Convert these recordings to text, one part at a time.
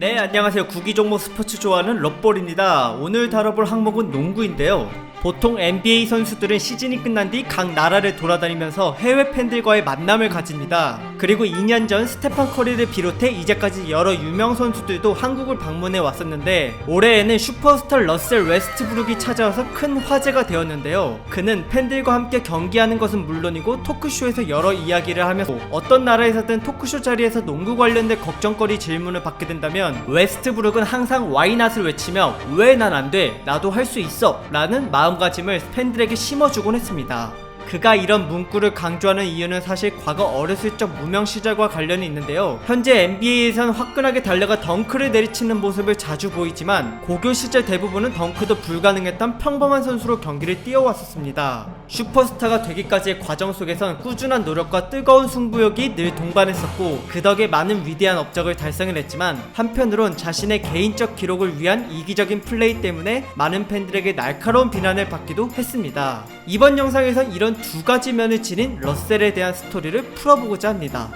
네, 안녕하세요. 구기종목 스포츠 좋아하는 럿볼입니다. 오늘 다뤄볼 항목은 농구인데요. 보통 NBA 선수들은 시즌이 끝난 뒤 각 나라를 돌아다니면서 해외 팬들과의 만남을 가집니다. 그리고 2년 전 스테판 커리를 비롯해 이제까지 여러 유명 선수들도 한국을 방문해 왔었는데, 올해에는 슈퍼스타 러셀 웨스트브룩이 찾아와서 큰 화제가 되었는데요. 그는 팬들과 함께 경기하는 것은 물론이고 토크쇼에서 여러 이야기를 하면서 어떤 나라에서든 토크쇼 자리에서 농구 관련된 걱정거리 질문을 받게 된다면 웨스트브룩은 항상 와이낫을 외치며 왜 난 안 돼? 나도 할 수 있어! 라는 마음가짐을 팬들에게 심어주곤 했습니다. 그가 이런 문구를 강조하는 이유는 사실 과거 어렸을 적 무명 시절과 관련이 있는데요. 현재 NBA에선 화끈하게 달려가 덩크를 내리치는 모습을 자주 보이지만 고교 시절 대부분은 덩크도 불가능했던 평범한 선수로 경기를 뛰어왔었습니다. 슈퍼스타가 되기까지의 과정 속에선 꾸준한 노력과 뜨거운 승부욕이 늘 동반했었고, 그 덕에 많은 위대한 업적을 달성을 했지만 한편으론 자신의 개인적 기록을 위한 이기적인 플레이 때문에 많은 팬들에게 날카로운 비난을 받기도 했습니다. 이번 영상에선 이런 두 가지 면을 지닌 러셀에 대한 스토리를 풀어보고자 합니다.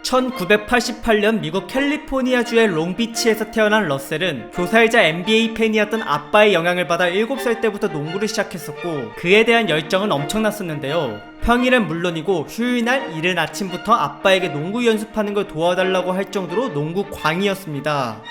1988년 미국 캘리포니아주의 롱비치에서 태어난 러셀은 교사이자 NBA 팬이었던 아빠의 영향을 받아 7살 때부터 농구를 시작했었고, 그에 대한 열정은 엄청났었는데요. 평일엔 물론이고 휴일날 이른 아침부터 아빠에게 농구 연습하는 걸 도와달라고 할 정도로 농구 광이었습니다.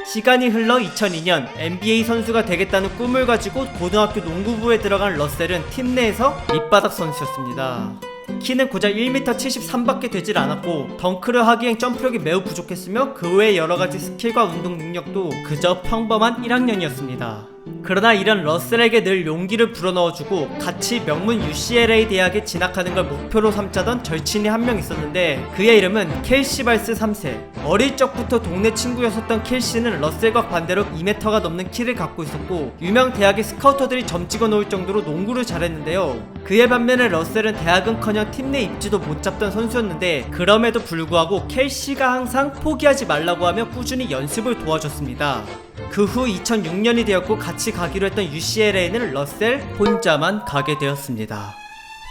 시간이 흘러 2002년 NBA 선수가 되겠다는 꿈을 가지고 고등학교 농구부에 들어간 러셀은 팀 내에서 밑바닥 선수였습니다. 키는 고작 1m73밖에 되질 않았고, 덩크를 하기엔 점프력이 매우 부족했으며 그 외의 여러가지 스킬과 운동 능력도 그저 평범한 1학년이었습니다. 그러나 이런 러셀에게 늘 용기를 불어넣어주고 같이 명문 UCLA 대학에 진학하는 걸 목표로 삼자던 절친이 한 명 있었는데, 그의 이름은 켈시 발스 3세. 어릴 적부터 동네 친구였었던 켈시는 러셀과 반대로 2m가 넘는 키를 갖고 있었고, 유명 대학의 스카우터들이 점 찍어 놓을 정도로 농구를 잘했는데요. 그에 반면에 러셀은 대학은커녕 팀 내 입지도 못 잡던 선수였는데, 그럼에도 불구하고 켈시가 항상 포기하지 말라고 하며 꾸준히 연습을 도와줬습니다. 그 후 2006년이 되었고 같이 가기로 했던 UCLA는 러셀 혼자만 가게 되었습니다.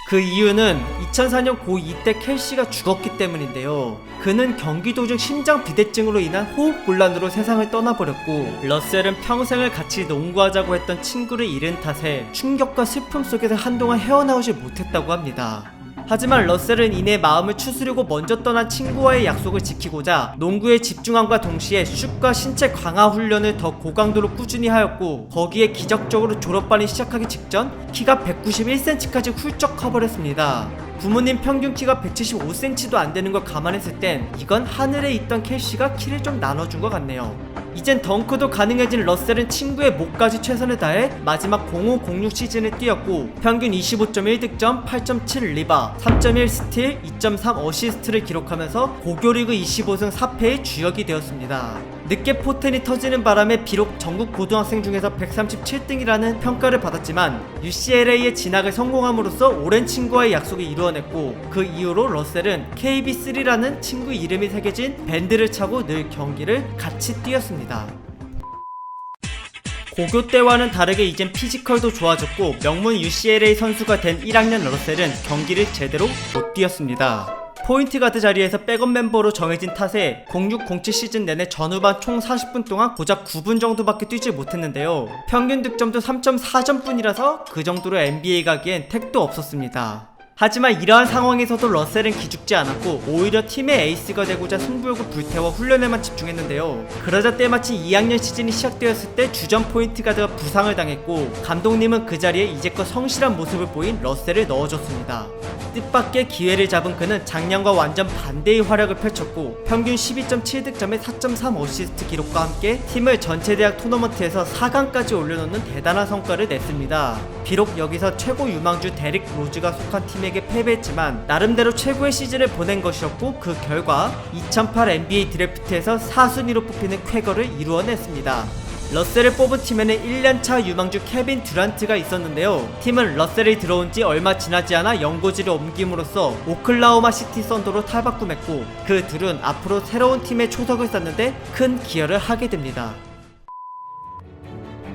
그 이유는 2004년 고2 때 켈시가 죽었기 때문인데요. 그는 경기 도중 심장 비대증으로 인한 호흡곤란으로 세상을 떠나버렸고, 러셀은 평생을 같이 농구하자고 했던 친구를 잃은 탓에 충격과 슬픔 속에서 한동안 헤어나오질 못했다고 합니다. 하지만 러셀은 이내 마음을 추스르고 먼저 떠난 친구와의 약속을 지키고자 농구에 집중함과 동시에 슛과 신체 강화 훈련을 더 고강도로 꾸준히 하였고, 거기에 기적적으로 졸업반이 시작하기 직전 키가 191cm까지 훌쩍 커버렸습니다. 부모님 평균 키가 175cm도 안 되는 걸 감안했을 땐 이건 하늘에 있던 켈시가 키를 좀 나눠준 것 같네요. 이젠 덩크도 가능해진 러셀은 친구의 목까지 최선을 다해 마지막 05-06 시즌을 뛰었고, 평균 25.1득점, 8.7 리바, 3.1 스틸, 2.3 어시스트를 기록하면서 고교리그 25승 4패의 주역이 되었습니다. 늦게 포텐이 터지는 바람에 비록 전국 고등학생 중에서 137등이라는 평가를 받았지만 UCLA에 진학을 성공함으로써 오랜 친구와의 약속을 이루어냈고, 그 이후로 러셀은 KB3라는 친구 이름이 새겨진 밴드를 차고 늘 경기를 같이 뛰었습니다. 고교 때와는 다르게 이젠 피지컬도 좋아졌고, 명문 UCLA 선수가 된 1학년 러셀은 경기를 제대로 못 뛰었습니다. 포인트 가드 자리에서 백업 멤버로 정해진 탓에 06-07 시즌 내내 전후반 총 40분 동안 고작 9분 정도밖에 뛰지 못했는데요. 평균 득점도 3.4점 뿐이라서 그 정도로 NBA 가기엔 택도 없었습니다. 하지만 이러한 상황에서도 러셀은 기죽지 않았고 오히려 팀의 에이스가 되고자 승부욕을 불태워 훈련에만 집중했는데요. 그러자 때마침 2학년 시즌이 시작되었을 때 주전 포인트 가드가 부상을 당했고, 감독님은 그 자리에 이제껏 성실한 모습을 보인 러셀을 넣어줬습니다. 뜻밖의 기회를 잡은 그는 작년과 완전 반대의 활약을 펼쳤고, 평균 12.7득점에 4.3 어시스트 기록과 함께 팀을 전체대학 토너먼트에서 4강까지 올려놓는 대단한 성과를 냈습니다. 비록 여기서 최고 유망주 데릭 로즈가 속한 팀에게 패배했지만 나름대로 최고의 시즌을 보낸 것이었고, 그 결과 2008 NBA 드래프트에서 4순위로 뽑히는 쾌거를 이루어냈습니다. 러셀을 뽑은 팀에는 1년차 유망주 케빈 듀란트가 있었는데요. 팀은 러셀이 들어온 지 얼마 지나지 않아 연고지를 옮김으로써 오클라호마 시티 썬더로 탈바꿈했고, 그 둘은 앞으로 새로운 팀에 초석을 쌓는데 큰 기여를 하게 됩니다.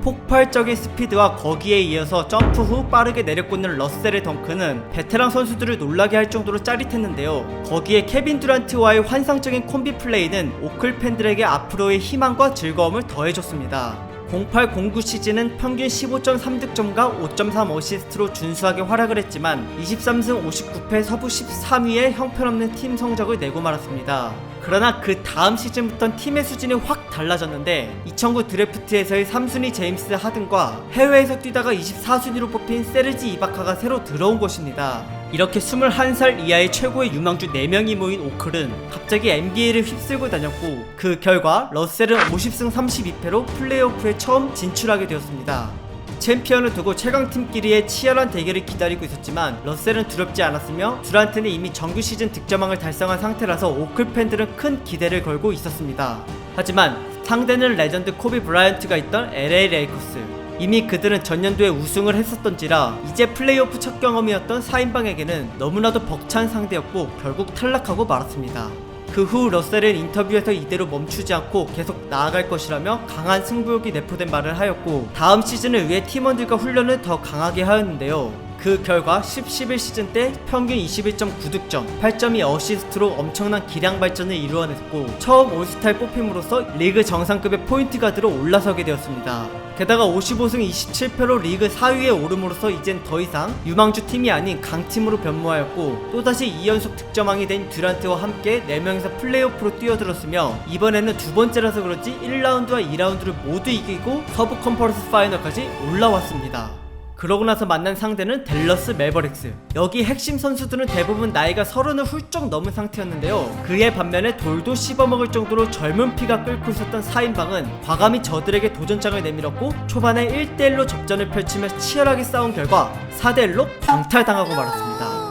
폭발적인 스피드와 거기에 이어서 점프 후 빠르게 내려꽂는 러셀의 덩크는 베테랑 선수들을 놀라게 할 정도로 짜릿했는데요. 거기에 케빈 듀란트와의 환상적인 콤비 플레이는 오클 팬들에게 앞으로의 희망과 즐거움을 더해줬습니다. 08-09 시즌은 평균 15.3득점과 5.3 어시스트로 준수하게 활약을 했지만 23승 59패 서부 13위의 형편없는 팀 성적을 내고 말았습니다. 그러나 그 다음 시즌부턴 팀의 수준이 확 달라졌는데 2009 드래프트에서의 3순위 제임스 하든과 해외에서 뛰다가 24순위로 뽑힌 세르지 이바카가 새로 들어온 것입니다. 이렇게 21살 이하의 최고의 유망주 4명이 모인 오클은 갑자기 NBA를 휩쓸고 다녔고 그 결과 러셀은 50승 32패로 플레이오프에 처음 진출하게 되었습니다. 챔피언을 두고 최강팀끼리의 치열한 대결을 기다리고 있었지만 러셀은 두렵지 않았으며 듀란트는 이미 정규 시즌 득점왕을 달성한 상태라서 오클 팬들은 큰 기대를 걸고 있었습니다. 하지만 상대는 레전드 코비 브라이언트가 있던 LA 레이커스. 이미 그들은 전년도에 우승을 했었던지라 이제 플레이오프 첫 경험이었던 4인방에게는 너무나도 벅찬 상대였고 결국 탈락하고 말았습니다. 그 후 러셀은 인터뷰에서 이대로 멈추지 않고 계속 나아갈 것이라며 강한 승부욕이 내포된 말을 하였고 다음 시즌을 위해 팀원들과 훈련을 더 강하게 하였는데요. 그 결과 10-11 시즌 때 평균 21.9득점, 8.2 어시스트로 엄청난 기량 발전을 이루어냈고 처음 올스타에 뽑힘으로써 리그 정상급의 포인트 가드로 올라서게 되었습니다. 게다가 55승 27패로 리그 4위에 오름으로써 이젠 더 이상 유망주 팀이 아닌 강팀으로 변모하였고 또다시 2연속 득점왕이 된 듀란트와 함께 4명이서 플레이오프로 뛰어들었으며 이번에는 두 번째라서 그런지 1라운드와 2라운드를 모두 이기고 서부 컨퍼런스 파이널까지 올라왔습니다. 그러고 나서 만난 상대는 댈러스 매버릭스. 여기 핵심 선수들은 대부분 나이가 30을 훌쩍 넘은 상태였는데요. 그에 반면에 돌도 씹어먹을 정도로 젊은 피가 끓고 있었던 4인방은 과감히 저들에게 도전장을 내밀었고 초반에 1대1로 접전을 펼치며 치열하게 싸운 결과 4대1로 광탈당하고 말았습니다.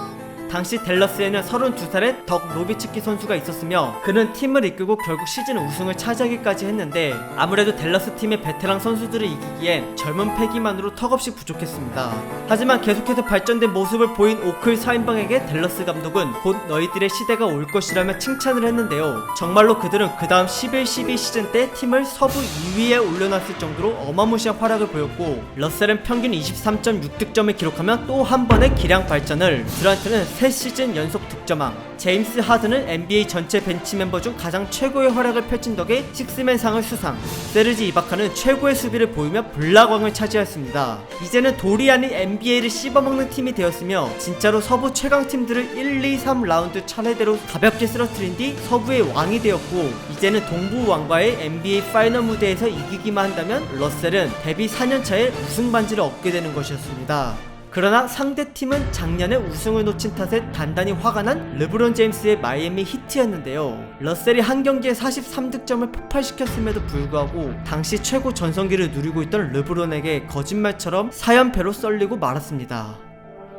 당시 댈러스에는 32살의 덕 노비츠키 선수가 있었으며 그는 팀을 이끌고 결국 시즌 우승을 차지하기까지 했는데 아무래도 댈러스 팀의 베테랑 선수들을 이기기엔 젊은 패기만으로 턱없이 부족했습니다. 하지만 계속해서 발전된 모습을 보인 오클 4인방에게 댈러스 감독은 곧 너희들의 시대가 올 것이라며 칭찬을 했는데요. 정말로 그들은 그 다음 11-12 시즌 때 팀을 서부 2위에 올려놨을 정도로 어마무시한 활약을 보였고 러셀은 평균 23.6득점을 기록하며 또 한 번의 기량 발전을, 듀란트는 3시즌 연속 득점왕, 제임스 하든은 NBA 전체 벤치 멤버 중 가장 최고의 활약을 펼친 덕에 식스맨상을 수상, 세르지 이바카는 최고의 수비를 보이며 블락왕을 차지했습니다. 이제는 돌이 아닌 NBA를 씹어먹는 팀이 되었으며 진짜로 서부 최강팀들을 1, 2, 3라운드 차례대로 가볍게 쓰러뜨린 뒤 서부의 왕이 되었고 이제는 동부 왕과의 NBA 파이널 무대에서 이기기만 한다면 러셀은 데뷔 4년차에 우승 반지를 얻게 되는 것이었습니다. 그러나 상대팀은 작년에 우승을 놓친 탓에 단단히 화가 난 르브론 제임스의 마이애미 히트였는데요. 러셀이 한 경기에 43득점을 폭발시켰음에도 불구하고 당시 최고 전성기를 누리고 있던 르브론에게 거짓말처럼 4연패로 썰리고 말았습니다.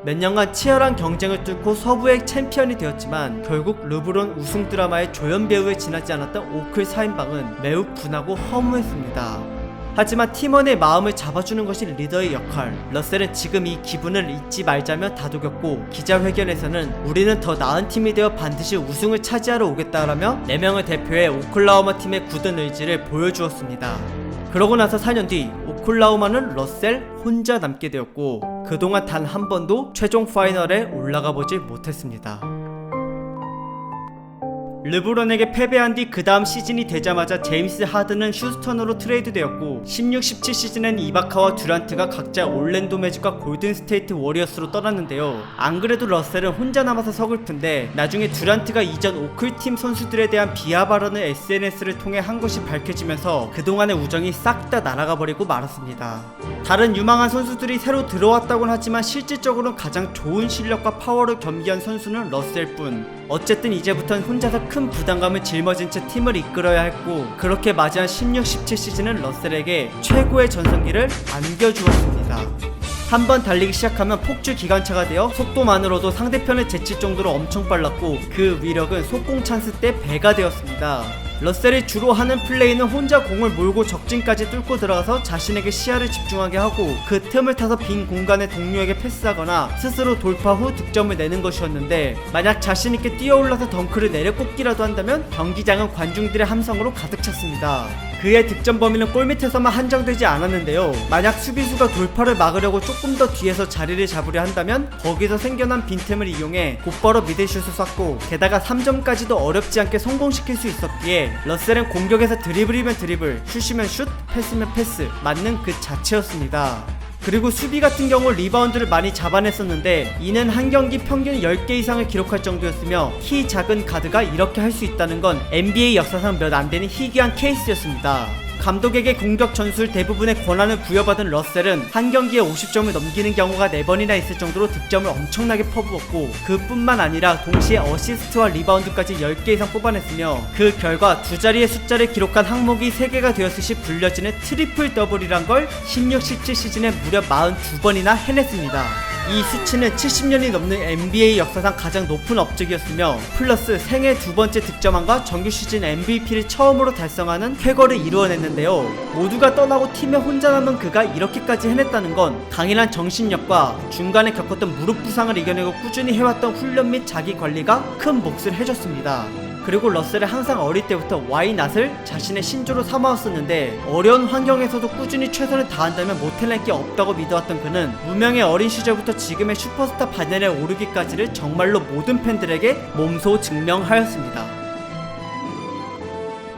몇 년간 치열한 경쟁을 뚫고 서부의 챔피언이 되었지만 결국 르브론 우승 드라마의 조연 배우에 지나지 않았던 오클 4인방은 매우 분하고 허무했습니다. 하지만 팀원의 마음을 잡아주는 것이 리더의 역할. 러셀은 지금 이 기분을 잊지 말자며 다독였고 기자회견에서는 우리는 더 나은 팀이 되어 반드시 우승을 차지하러 오겠다라며 4명을 대표해 오클라호마 팀의 굳은 의지를 보여주었습니다. 그러고 나서 4년 뒤 오클라호마는 러셀 혼자 남게 되었고 그동안 단 한 번도 최종 파이널에 올라가 보지 못했습니다. 르브론에게 패배한 뒤 그 다음 시즌이 되자마자 제임스 하든은 휴스턴으로 트레이드 되었고 16-17 시즌엔 이바카와 듀란트가 각자 올랜도 매직과 골든 스테이트 워리어스로 떠났는데요. 안 그래도 러셀은 혼자 남아서 서글픈데 나중에 듀란트가 이전 오클팀 선수들에 대한 비하 발언을 SNS를 통해 한 것이 밝혀지면서 그동안의 우정이 싹 다 날아가 버리고 말았습니다. 다른 유망한 선수들이 새로 들어왔다곤 하지만 실질적으로는 가장 좋은 실력과 파워를 겸비한 선수는 러셀뿐. 어쨌든 이제부턴 혼자서 큰 부담감을 짊어진 채 팀을 이끌어야 했고 그렇게 맞이한 16-17 시즌은 러셀에게 최고의 전성기를 안겨주었습니다. 한번 달리기 시작하면 폭주 기관차가 되어 속도만으로도 상대편을 제칠 정도로 엄청 빨랐고 그 위력은 속공 찬스 때 배가 되었습니다. 러셀이 주로 하는 플레이는 혼자 공을 몰고 적진까지 뚫고 들어가서 자신에게 시야를 집중하게 하고 그 틈을 타서 빈 공간에 동료에게 패스하거나 스스로 돌파 후 득점을 내는 것이었는데, 만약 자신있게 뛰어올라서 덩크를 내려꽂기라도 한다면 경기장은 관중들의 함성으로 가득 찼습니다. 그의 득점 범위는 골밑에서만 한정되지 않았는데요. 만약 수비수가 돌파를 막으려고 조금 더 뒤에서 자리를 잡으려 한다면 거기서 생겨난 빈틈을 이용해 곧바로 미들슛을 쐈고, 게다가 3점까지도 어렵지 않게 성공시킬 수 있었기에 러셀은 공격에서 드리블이면 드리블, 슛이면 슛, 패스면 패스, 맞는 그 자체였습니다. 그리고 수비 같은 경우 리바운드를 많이 잡아냈었는데, 이는 한 경기 평균 10개 이상을 기록할 정도였으며 키 작은 가드가 이렇게 할 수 있다는 건 NBA 역사상 몇 안 되는 희귀한 케이스였습니다. 감독에게 공격 전술 대부분의 권한을 부여받은 러셀은 한 경기에 50점을 넘기는 경우가 4번이나 있을 정도로 득점을 엄청나게 퍼부었고, 그뿐만 아니라 동시에 어시스트와 리바운드까지 10개 이상 뽑아냈으며, 그 결과 두 자리의 숫자를 기록한 항목이 3개가 되었을 시 불려지는 트리플 더블이란 걸 16-17 시즌에 무려 42번이나 해냈습니다. 이 수치는 70년이 넘는 NBA 역사상 가장 높은 업적이었으며, 플러스 생애 2번째 득점왕과 정규 시즌 MVP를 처음으로 달성하는 쾌거를 이루어냈는데요. 모두가 떠나고 팀에 혼자 남은 그가 이렇게까지 해냈다는 건 강인한 정신력과 중간에 겪었던 무릎 부상을 이겨내고 꾸준히 해왔던 훈련 및 자기 관리가 큰 몫을 해줬습니다. 그리고 러셀은 항상 어릴 때부터 와이낫을 자신의 신조로 삼아왔었는데, 어려운 환경에서도 꾸준히 최선을 다한다면 못해낼 게 없다고 믿어왔던 그는 무명의 어린 시절부터 지금의 슈퍼스타 반열에 오르기까지를 정말로 모든 팬들에게 몸소 증명하였습니다.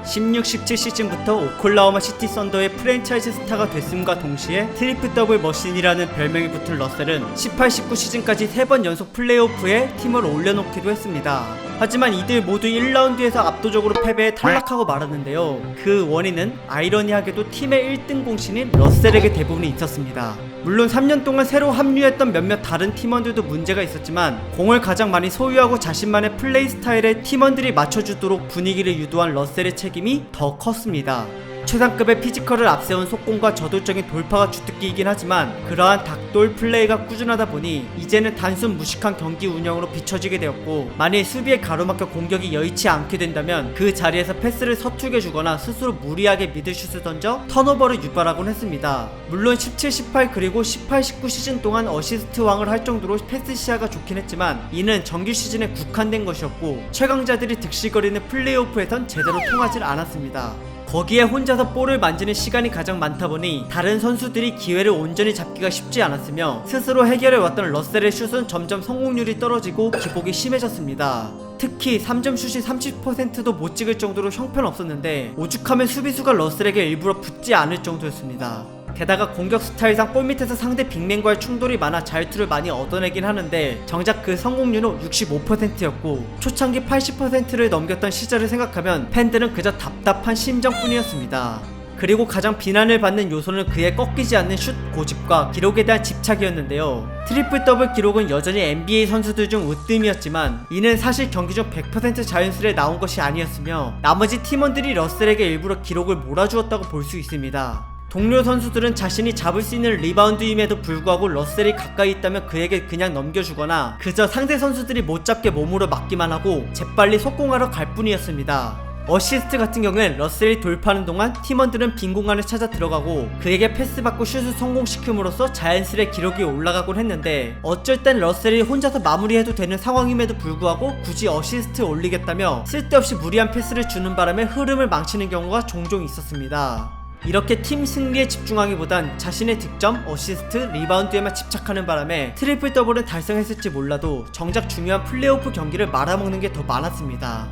16-17 시즌부터 오클라호마 시티 썬더의 프랜차이즈 스타가 됐음과 동시에 트리플 더블 머신이라는 별명이 붙은 러셀은 18-19 시즌까지 3번 연속 플레이오프에 팀을 올려놓기도 했습니다. 하지만 이들 모두 1라운드에서 압도적으로 패배해 탈락하고 말았는데요. 그 원인은 아이러니하게도 팀의 1등 공신인 러셀에게 대부분이 있었습니다. 물론 3년 동안 새로 합류했던 몇몇 다른 팀원들도 문제가 있었지만, 공을 가장 많이 소유하고 자신만의 플레이 스타일에 팀원들이 맞춰주도록 분위기를 유도한 러셀의 책임이 더 컸습니다. 최상급의 피지컬을 앞세운 속공과 저돌적인 돌파가 주특기이긴 하지만, 그러한 닭돌 플레이가 꾸준하다 보니 이제는 단순 무식한 경기 운영으로 비춰지게 되었고, 만일 수비에 가로막혀 공격이 여의치 않게 된다면 그 자리에서 패스를 서툴게 주거나 스스로 무리하게 미들슛을 던져 턴오버를 유발하곤 했습니다. 물론 17-18 그리고 18-19 시즌 동안 어시스트 왕을 할 정도로 패스 시야가 좋긴 했지만, 이는 정규 시즌에 국한된 것이었고 최강자들이 득실거리는 플레이오프에선 제대로 통하질 않았습니다. 거기에 혼자서 볼을 만지는 시간이 가장 많다 보니 다른 선수들이 기회를 온전히 잡기가 쉽지 않았으며, 스스로 해결해왔던 러셀의 슛은 점점 성공률이 떨어지고 기복이 심해졌습니다. 특히 3점 슛이 30%도 못 찍을 정도로 형편없었는데, 오죽하면 수비수가 러셀에게 일부러 붙지 않을 정도였습니다. 게다가 공격 스타일상 골밑에서 상대 빅맨과의 충돌이 많아 자유투를 많이 얻어내긴 하는데, 정작 그 성공률은 65%였고 초창기 80%를 넘겼던 시절을 생각하면 팬들은 그저 답답한 심정뿐이었습니다. 그리고 가장 비난을 받는 요소는 그의 꺾이지 않는 슛 고집과 기록에 대한 집착이었는데요. 트리플 더블 기록은 여전히 NBA 선수들 중 으뜸이었지만, 이는 사실 경기 중 100% 자연스레 나온 것이 아니었으며, 나머지 팀원들이 러셀에게 일부러 기록을 몰아주었다고 볼 수 있습니다. 동료 선수들은 자신이 잡을 수 있는 리바운드임에도 불구하고 러셀이 가까이 있다면 그에게 그냥 넘겨주거나 그저 상대 선수들이 못 잡게 몸으로 막기만 하고 재빨리 속공하러 갈 뿐이었습니다. 어시스트 같은 경우엔 러셀이 돌파하는 동안 팀원들은 빈 공간을 찾아 들어가고 그에게 패스받고 슛을 성공시킴으로써 자연스레 기록이 올라가곤 했는데, 어쩔 땐 러셀이 혼자서 마무리해도 되는 상황임에도 불구하고 굳이 어시스트 올리겠다며 쓸데없이 무리한 패스를 주는 바람에 흐름을 망치는 경우가 종종 있었습니다. 이렇게 팀 승리에 집중하기보단 자신의 득점, 어시스트, 리바운드에만 집착하는 바람에 트리플 더블은 달성했을지 몰라도 정작 중요한 플레이오프 경기를 말아먹는 게 더 많았습니다.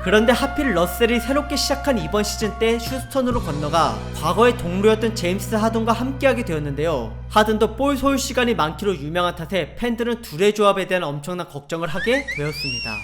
그런데 하필 러셀이 새롭게 시작한 이번 시즌 때 휴스턴으로 건너가 과거의 동료였던 제임스 하든과 함께하게 되었는데요. 하든도 볼 소유 시간이 많기로 유명한 탓에 팬들은 둘의 조합에 대한 엄청난 걱정을 하게 되었습니다.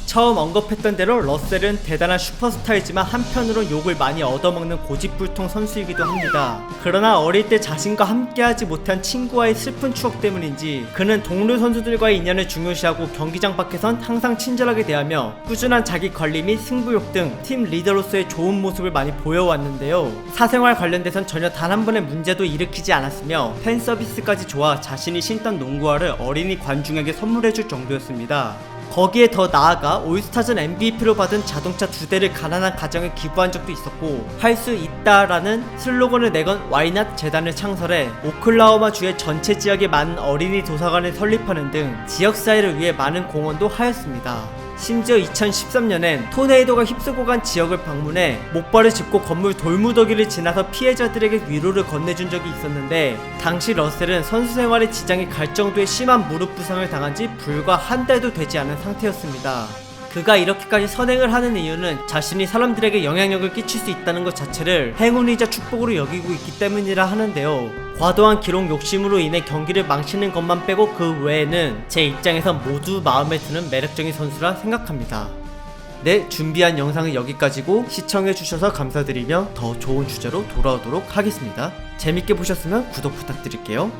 처음 언급했던 대로 러셀은 대단한 슈퍼스타이지만 한편으론 욕을 많이 얻어먹는 고집불통 선수이기도 합니다. 그러나 어릴 때 자신과 함께하지 못한 친구와의 슬픈 추억 때문인지 그는 동료 선수들과의 인연을 중요시하고 경기장 밖에선 항상 친절하게 대하며 꾸준한 자기 관리 및 승부욕 등 팀 리더로서의 좋은 모습을 많이 보여왔는데요. 사생활 관련돼선 전혀 단 한 번의 문제도 일으키지 않았으며 팬 서비스까지 좋아 자신이 신던 농구화를 어린이 관중에게 선물해줄 정도였습니다. 거기에 더 나아가 올스타전 MVP로 받은 자동차 2대를 가난한 가정에 기부한 적도 있었고 할 수 있다라는 슬로건을 내건 와이낫 재단을 창설해 오클라호마 주의 전체 지역에 많은 어린이 도서관을 설립하는 등 지역사회를 위해 많은 공헌도 하였습니다. 심지어 2013년엔 토네이도가 휩쓰고 간 지역을 방문해 목발을 짚고 건물 돌무더기를 지나서 피해자들에게 위로를 건네준 적이 있었는데 당시 러셀은 선수 생활에 지장이 갈 정도의 심한 무릎 부상을 당한 지 불과 한 달도 되지 않은 상태였습니다. 그가 이렇게까지 선행을 하는 이유는 자신이 사람들에게 영향력을 끼칠 수 있다는 것 자체를 행운이자 축복으로 여기고 있기 때문이라 하는데요. 과도한 기록 욕심으로 인해 경기를 망치는 것만 빼고 그 외에는 제 입장에선 모두 마음에 드는 매력적인 선수라 생각합니다. 네, 준비한 영상은 여기까지고 시청해주셔서 감사드리며 더 좋은 주제로 돌아오도록 하겠습니다. 재밌게 보셨으면 구독 부탁드릴게요.